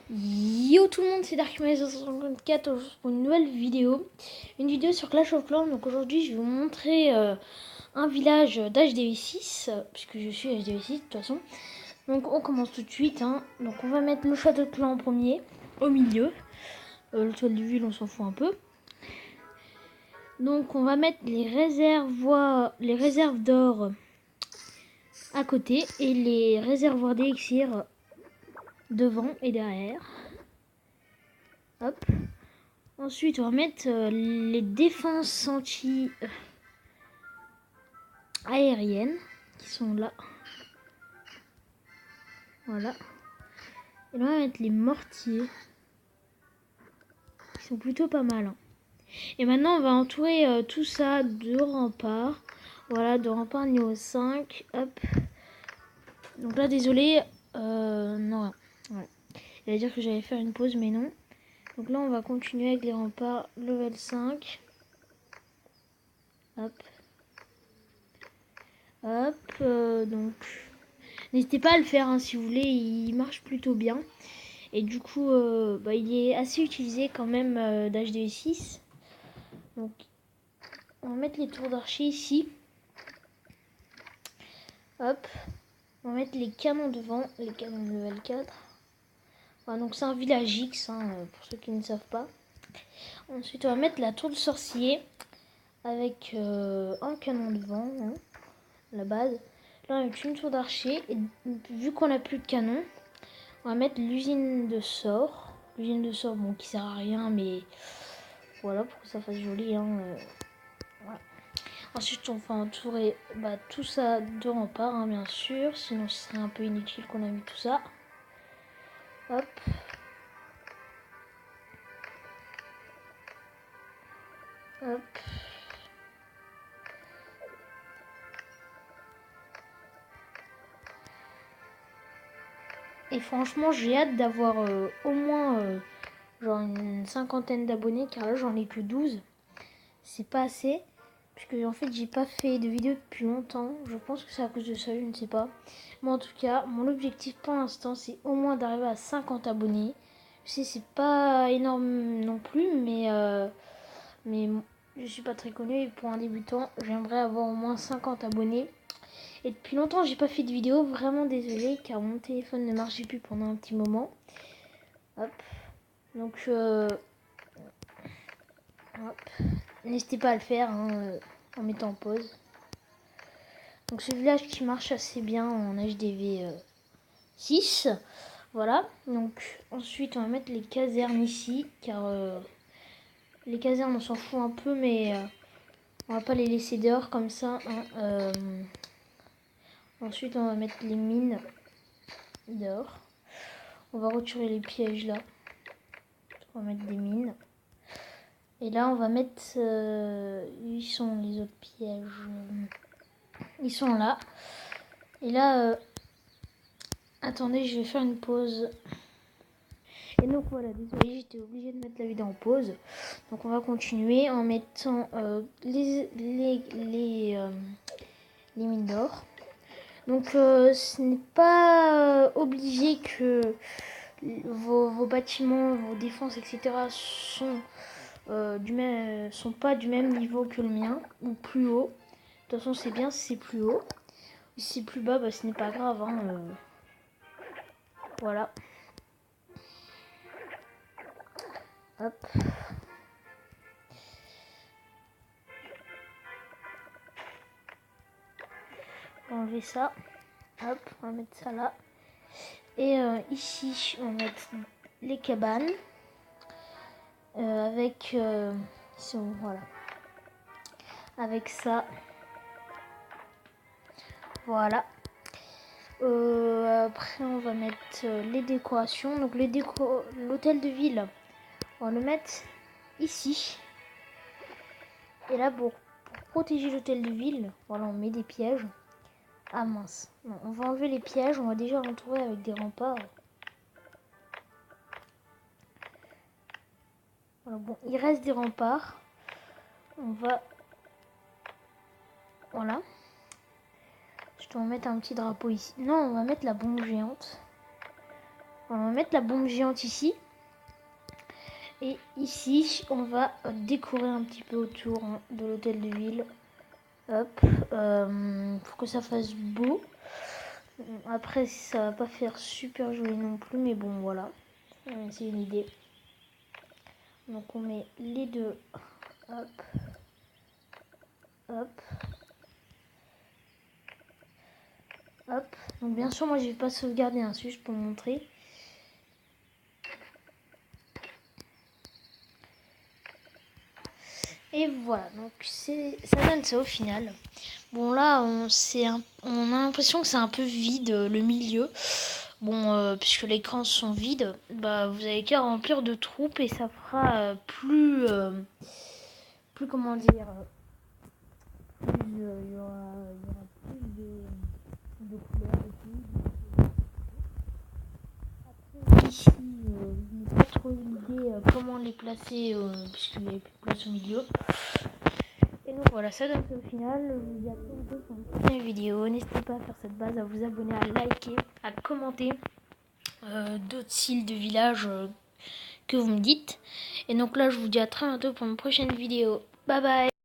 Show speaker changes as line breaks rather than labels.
Yo tout le monde, c'est Darkman54 pour une nouvelle vidéo. Une vidéo sur Clash of Clans. Donc aujourd'hui je vais vous montrer un village d'HDV6, puisque je suis HDV6 de toute façon. Donc on commence tout de suite. Donc on va mettre le château de clan en premier, au milieu. Le toit de ville on s'en fout un peu. Donc on va mettre les réserves d'or à côté et les réservoirs d'élixir devant et derrière. Hop. Ensuite, on va mettre les défenses anti-aériennes qui sont là. Voilà. Et là, on va mettre les mortiers qui sont plutôt pas mal. Et maintenant, on va entourer tout ça de remparts. Voilà, de remparts niveau 5. Hop. Donc là, désolé. Non. Ouais. Il va dire que j'allais faire une pause, mais non. Donc là, on va continuer avec les remparts level 5. Hop. Hop. Donc, n'hésitez pas à le faire si vous voulez. Il marche plutôt bien. Et du coup, il est assez utilisé quand même d'HDV6. Donc, on va mettre les tours d'archer ici. Hop. On va mettre les canons devant, les canons de level 4. Voilà, donc c'est un village X, pour ceux qui ne savent pas. Ensuite, on va mettre la tour de sorcier avec un canon devant, la base. Là, on va mettre une tour d'archer. Et vu qu'on n'a plus de canon, on va mettre l'usine de sort. L'usine de sort, bon, qui sert à rien, mais voilà, pour que ça fasse joli. Voilà. Ensuite, on va entourer tout ça de remparts, bien sûr. Sinon, ce serait un peu inutile qu'on a mis tout ça. Hop. Hop. Et franchement, j'ai hâte d'avoir au moins genre une cinquantaine d'abonnés, car là, j'en ai que 12. C'est pas assez. Puisque en fait, j'ai pas fait de vidéo depuis longtemps. Je pense que c'est à cause de ça, je ne sais pas. Mais en tout cas, mon objectif pour l'instant, c'est au moins d'arriver à 50 abonnés. Je sais, c'est pas énorme non plus, mais je suis pas très connu. Et pour un débutant, j'aimerais avoir au moins 50 abonnés. Et depuis longtemps, j'ai pas fait de vidéo. Vraiment désolée, car mon téléphone ne marchait plus pendant un petit moment. Hop. Donc, hop. N'hésitez pas à le faire en mettant en pause. Donc ce village qui marche assez bien en HDV 6. Voilà. Donc ensuite on va mettre les casernes ici. Car les casernes on s'en fout un peu, mais on va pas les laisser dehors comme ça. Ensuite on va mettre les mines dehors. On va retirer les pièges là. On va mettre des mines. Et là on va mettre... ils sont les autres pièges. Ils sont là. Et là... attendez, je vais faire une pause. Et donc voilà, désolé, j'étais obligée de mettre la vidéo en pause. Donc on va continuer en mettant les mines d'or. Donc ce n'est pas obligé que vos bâtiments, vos défenses, etc. sont pas du même niveau que le mien ou plus haut. De toute façon, c'est bien si c'est plus haut. Si c'est plus bas, ce n'est pas grave. Voilà. Hop. On va enlever ça. Hop, on va mettre ça là. Et ici, on va mettre les cabanes. Avec... voilà. Avec ça. Voilà. Après, on va mettre les décorations. Donc, l'hôtel de ville, on va le mettre ici. Et là, pour protéger l'hôtel de ville, voilà, on met des pièges. Ah mince. Non, on va enlever les pièges. On va déjà l'entourer avec des remparts. Voilà, bon, il reste des remparts. On va... Voilà. Je dois mettre un petit drapeau ici. Non, on va mettre la bombe géante. On va mettre la bombe géante ici. Et ici, on va décorer un petit peu autour de l'hôtel de ville. Hop, pour que ça fasse beau. Après, ça va pas faire super joli non plus, mais bon, voilà. C'est une idée. Donc, on met les deux. Hop. Hop. Hop. Donc, bien sûr, moi, je vais pas sauvegarder, hein, juste pour montrer. Et voilà, donc ça donne ça au final. Bon là, on a l'impression que c'est un peu vide le milieu. Bon, puisque les camps sont vides, bah vous avez qu'à remplir de troupes et ça fera plus comment dire, plus il y aura plus de couleurs et tout. Après ici, je n'ai pas trop l'idée comment les placer puisqu'il n'y avait plus de place au milieu. Et donc voilà, ça donne ça au final. Je vous dis à très bientôt pour une prochaine vidéo. N'hésitez pas à faire cette base, à vous abonner, à liker, à commenter d'autres styles de village que vous me dites. Et donc là, je vous dis à très bientôt pour une prochaine vidéo. Bye bye!